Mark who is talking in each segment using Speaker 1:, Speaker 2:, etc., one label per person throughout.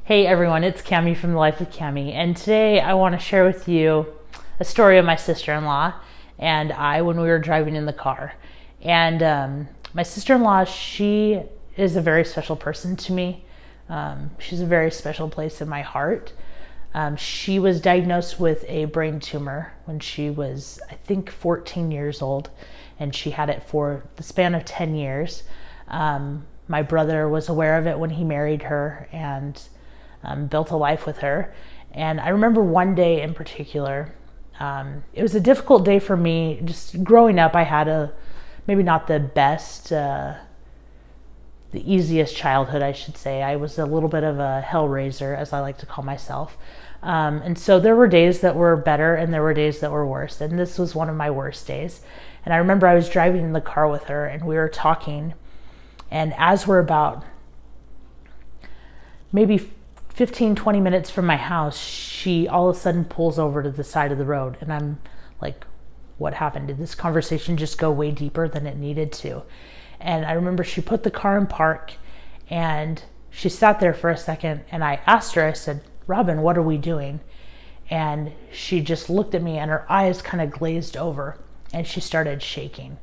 Speaker 1: Hey everyone, it's Cami from The Life of Cami, and today I want to share with you a story of my sister-in-law and I when we were driving in the car. And my sister-in-law, she is a very special person to me. She's a very special place in my heart. She was diagnosed with a brain tumor when she was, I think, 14 years old, and she had it for the span of 10 years. My brother was aware of it when he married her and built a life with her. And I remember one day in particular, it was a difficult day for me. Just growing up, I had maybe not the best, the easiest childhood, I should say. I was a little bit of a hellraiser, as I like to call myself. And so there were days that were better and there were days that were worse. And this was one of my worst days. And I remember I was driving in the car with her and we were talking. And as we're about maybe 15, 20 minutes from my house, she all of a sudden pulls over to the side of the road. And I'm like, what happened? Did this conversation just go way deeper than it needed to? And I remember she put the car in park and she sat there for a second. And I asked her, I said, Robin, what are we doing? And she just looked at me and her eyes kind of glazed over and she started shaking.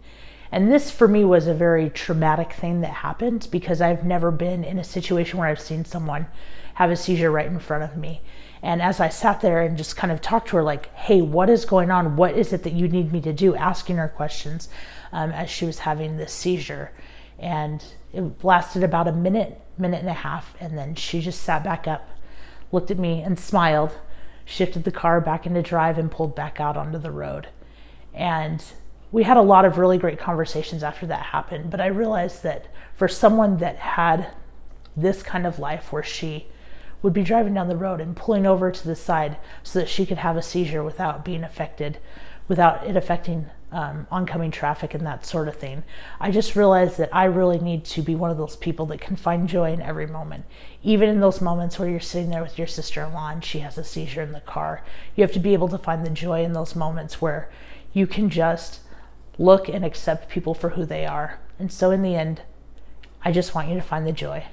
Speaker 1: And this for me was a very traumatic thing that happened because I've never been in a situation where I've seen someone have a seizure right in front of me. And as I sat there and just kind of talked to her like, hey, what is going on? What is it that you need me to do? Asking her questions as she was having this seizure. And it lasted about a minute, minute and a half. And then she just sat back up, looked at me and smiled, shifted the car back into drive and pulled back out onto the road. And we had a lot of really great conversations after that happened, but I realized that for someone that had this kind of life where she would be driving down the road and pulling over to the side so that she could have a seizure without being affected, without it affecting oncoming traffic and that sort of thing, I just realized that I really need to be one of those people that can find joy in every moment. Even in those moments where you're sitting there with your sister-in-law and she has a seizure in the car, you have to be able to find the joy in those moments where you can just look and accept people for who they are. And so in the end, I just want you to find the joy.